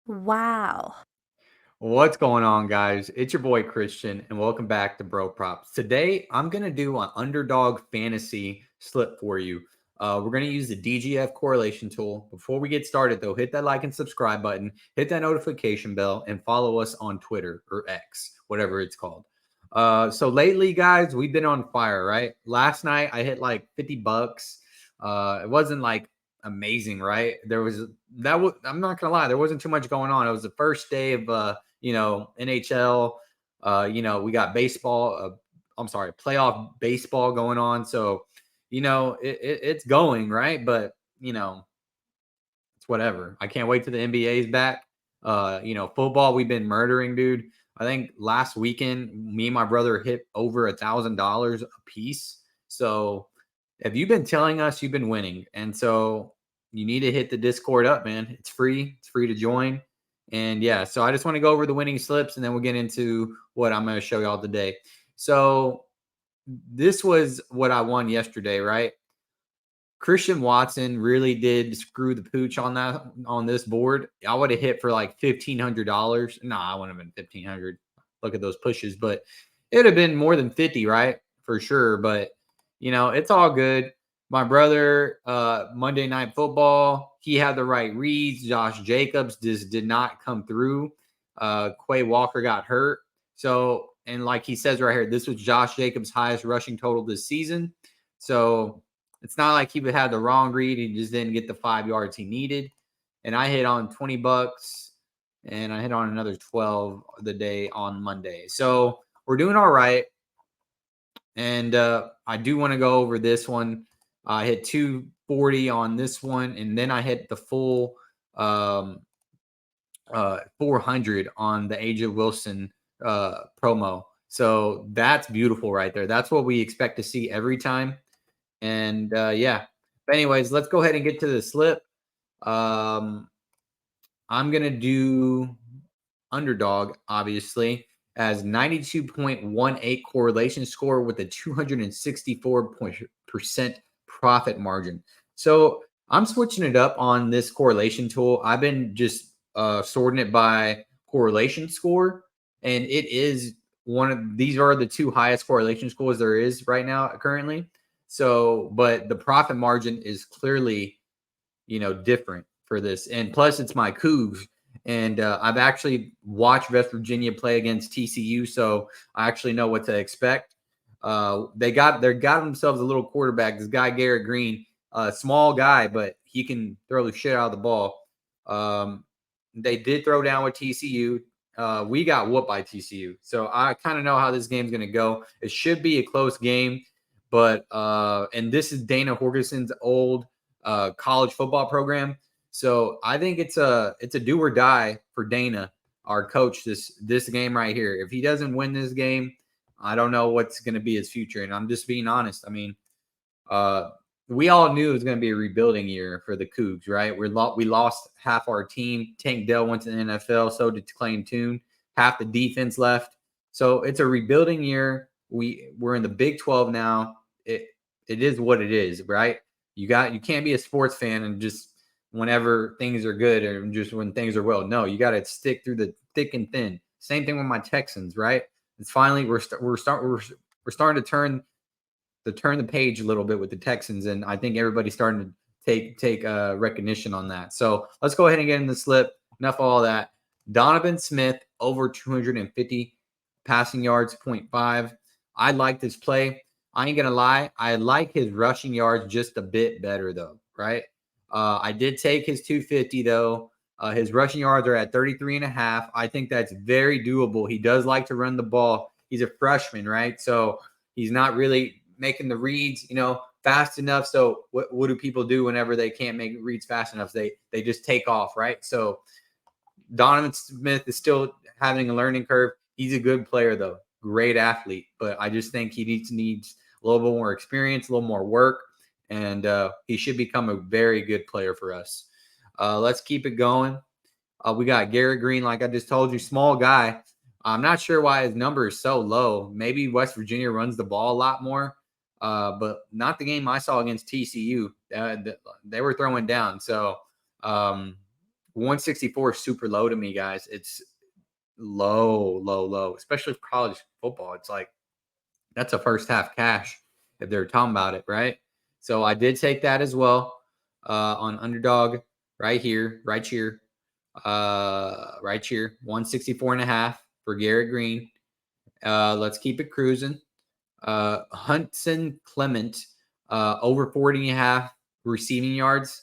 Wow. What's going on, guys? It's your boy Christian, and welcome back to Bro Props. Today, I'm gonna do an underdog fantasy slip for you. We're gonna use the DGF correlation tool. Before we get started, though, hit that like and subscribe button, hit that notification bell, and follow us on Twitter or X, whatever it's called. So lately, guys, we've been on fire, right? Last night, I hit like $50. It wasn't like amazing, right? I'm not gonna lie, there wasn't too much going on. It was the first day of NHL. We got baseball. I'm sorry, playoff baseball going on. So, it's going right, but it's whatever. I can't wait till the NBA is back. Football we've been murdering, dude. I think last weekend, me and my brother hit over $1,000 a piece. So, have you been telling us you've been winning? And so you need to hit the Discord up, man. It's free. It's free to join. And yeah, so I just want to go over the winning slips and then we'll get into what I'm going to show y'all today. So this was what I won yesterday, right? Christian Watson really did screw the pooch on this board. I would have hit for like $1,500. No, I wouldn't have been 1,500. Look at those pushes, but it would have been more than 50, right? For sure. But it's all good. My brother, Monday Night Football, he had the right reads. Josh Jacobs just did not come through. Quay Walker got hurt. So, and like he says right here, this was Josh Jacobs' highest rushing total this season. So it's not like he would have the wrong read. He just didn't get the 5 yards he needed. And I hit on $20 and I hit on another 12 the day on Monday. So we're doing all right. And I do want to go over this one. I hit 240 on this one, and then I hit the full 400 on the AJ Wilson promo. So that's beautiful right there. That's what we expect to see every time. And yeah. But anyways, let's go ahead and get to the slip. I'm gonna do Underdog, obviously, as 92.18 correlation score with a 264% profit margin. So I'm switching it up on this correlation tool. I've been just sorting it by correlation score, and it is these are the two highest correlation scores there is right now currently. So, but the profit margin is clearly, different for this. And plus, it's my Cougs. And I've actually watched West Virginia play against TCU, so I actually know what to expect. They got themselves a little quarterback. This guy Garrett Green, small guy, but he can throw the shit out of the ball. They did throw down with TCU. We got whooped by TCU, so I kind of know how this game's going to go. It should be a close game, but and this is Dana Horgerson's old college football program. So I think it's a do or die for Dana, our coach, this game right here. If he doesn't win this game, I don't know what's going to be his future. And I'm just being honest. I mean, we all knew it was going to be a rebuilding year for the Cougs, right? We lost half our team. Tank Dell went to the NFL. So did Clay Tune. Half the defense left. So it's a rebuilding year. We're in the Big 12 now. It is what it is, right? You can't be a sports fan and just whenever things are good or just when things are well. No, you got to stick through the thick and thin. Same thing with my Texans, right? It's finally we're starting to turn the page a little bit with the Texans, and I think everybody's starting to take recognition on that. So let's go ahead and get in the slip. Enough of all that. Donovan Smith over 250 passing yards, 0.5. I like this play. I ain't gonna lie. I like his rushing yards just a bit better though, right? I did take his 250 though. His rushing yards are at 33 and a half. I think that's very doable. He does like to run the ball. He's a freshman, right? So he's not really making the reads, fast enough. So what do people do whenever they can't make reads fast enough? They just take off, right? So Donovan Smith is still having a learning curve. He's a good player though, great athlete, but I just think he needs a little bit more experience, a little more work, and he should become a very good player for us. Let's keep it going. We got Garrett Green, like I just told you, small guy. I'm not sure why his number is so low. Maybe West Virginia runs the ball a lot more, but not the game I saw against TCU. They were throwing down. So 164 is super low to me, guys. It's low, low, low, especially for college football. It's like that's a first half cash if they're talking about it, right? So I did take that as well on Underdog right here, right here, 164.5 for Garrett Green. Let's keep it cruising. Hudson Clement, over 40.5 receiving yards.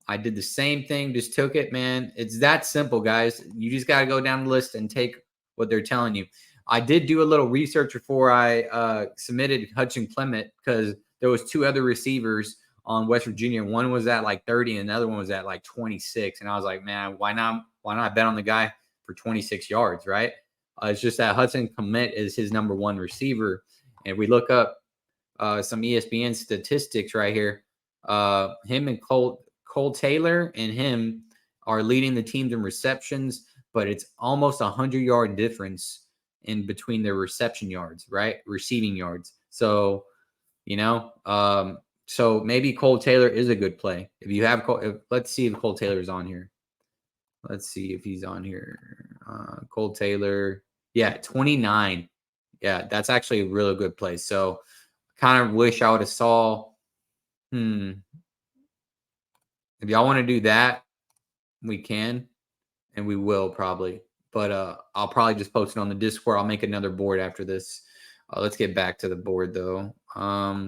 I did the same thing, just took it, man. It's that simple, guys. You just got to go down the list and take what they're telling you. I did do a little research before I submitted Hudson Clement because there was 2 other receivers on West Virginia. One was at like 30 and another one was at like 26. And I was like, man, why not bet on the guy for 26 yards, right? It's just that Hudson Clement is his number 1 receiver. And we look up some ESPN statistics right here. Him and Cole Taylor and him are leading the teams in receptions, but it's almost 100-yard difference in between their reception yards, right? Receiving yards. So, so maybe Cole Taylor is a good play. If you have let's see if Cole Taylor's on here. Let's see if he's on here. Cole Taylor. Yeah, 29. Yeah, that's actually a really good play. So kind of wish I would have saw. If y'all want to do that, we can, and we will probably. But I'll probably just post it on the Discord. I'll make another board after this. Let's get back to the board though. Yeah,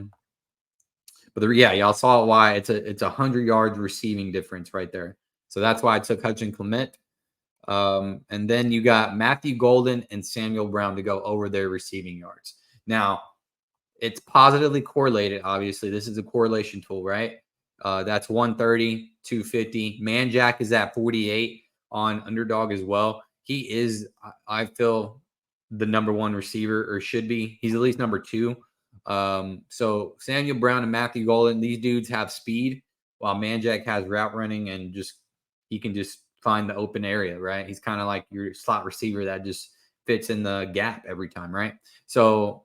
y'all saw why it's a 100 yards receiving difference right there. So that's why I took Hudson Clement. And then you got Matthew Golden and Samuel Brown to go over their receiving yards. Now, it's positively correlated. Obviously, this is a correlation tool, right? That's 130, 250. Manjack is at 48 on Underdog as well. He is, I feel, the number 1 receiver, or should be. He's at least number 2. So Samuel Brown and Matthew Golden, these dudes have speed, while Manjack has route running and he can just find the open area, right? He's kind of like your slot receiver that just fits in the gap every time, right? So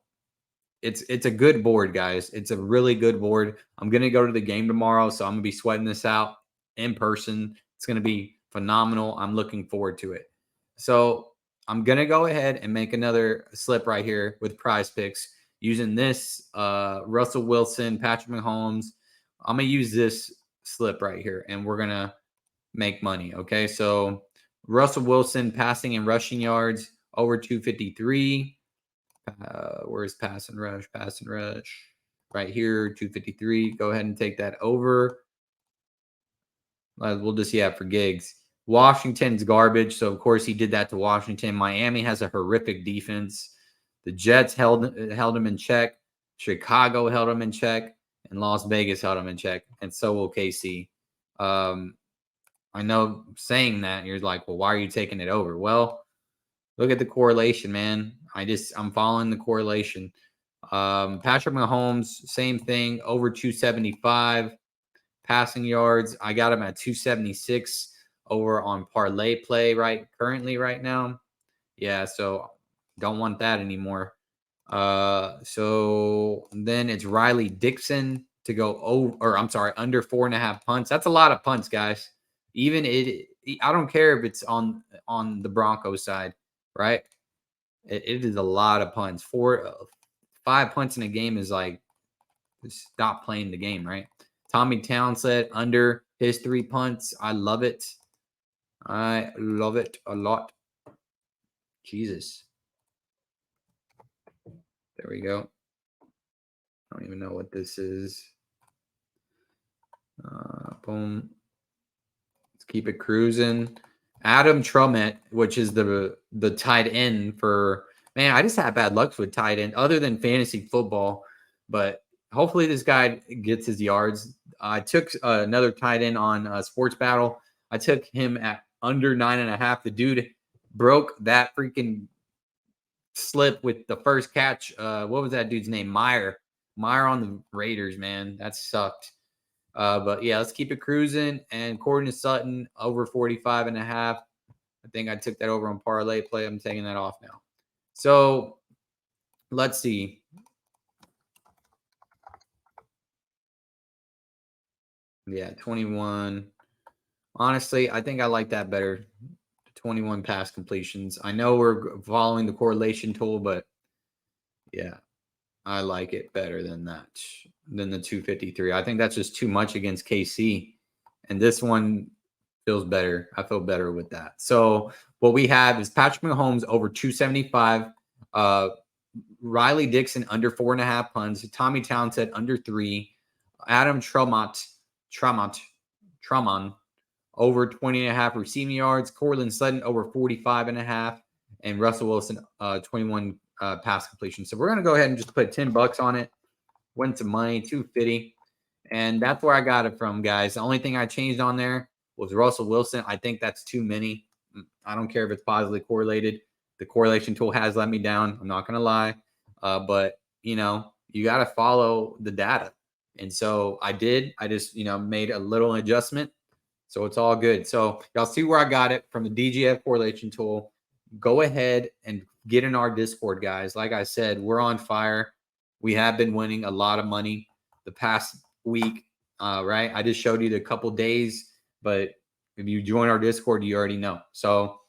it's a good board, guys. It's a really good board. I'm going to go to the game tomorrow, so I'm going to be sweating this out in person. It's going to be phenomenal. I'm looking forward to it. So I'm going to go ahead and make another slip right here with PrizePicks using this Russell Wilson, Patrick Mahomes. I'm going to use this slip right here, and we're going to make money, okay? So Russell Wilson passing and rushing yards over 253. Where's pass and rush? Pass and rush. Right here, 253. Go ahead and take that over. We'll just, for gigs. Washington's garbage. So, of course, he did that to Washington. Miami has a horrific defense. The Jets held him in check. Chicago held him in check. And Las Vegas held him in check. And so will KC. I know saying that, you're like, well, why are you taking it over? Well, look at the correlation, man. I'm following the correlation. Patrick Mahomes, same thing, over 275 passing yards. I got him at 276 over on parlay play currently right now. Yeah, so don't want that anymore. So then it's Riley Dixon to go under 4.5 punts. That's a lot of punts, guys. I don't care if it's on the Broncos side, right? It is a lot of punts. 5 punts in a game is like, stop playing the game, right? Tommy Townsend under his 3 punts. I love it. I love it a lot. Jesus. There we go. I don't even know what this is. Boom. Let's keep it cruising. Adam Trummett, which is the tight end for, man, I just have bad luck with tight end other than fantasy football, but hopefully this guy gets his yards. I took another tight end on Sports Battle. I took him at under 9.5. The dude broke that freaking slip with the first catch. What was that dude's name? Meyer on the Raiders, man. That sucked. But yeah, let's keep it cruising. And Courtney Sutton over 45.5. I think I took that over on parlay play. I'm taking that off now. So let's see. Yeah, 21 Honestly, I think I like that better. 21 pass completions. I know we're following the correlation tool, but yeah, I like it better than that, than the 253. I think that's just too much against KC. And this one feels better. I feel better with that. So what we have is Patrick Mahomes over 275. Riley Dixon under 4.5 punts. Tommy Townsend under 3. Adam Tremont over 20.5 receiving yards. Cortland Sutton over 45.5. And Russell Wilson 21 pass completion. So we're going to go ahead and just put $10 on it. Win some money, 250. And that's where I got it from, guys. The only thing I changed on there was Russell Wilson. I think that's too many. I don't care if it's positively correlated. The correlation tool has let me down. I'm not going to lie. But, you got to follow the data. And so I did. I just, made a little adjustment. So it's all good. So y'all see where I got it from the DGF correlation tool. Go ahead and get in our Discord, guys. Like I said, we're on fire. We have been winning a lot of money the past week, right? I just showed you the couple days, but if you join our Discord, you already know. So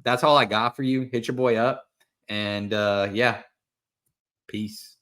that's all I got for you. Hit your boy up. And yeah, peace.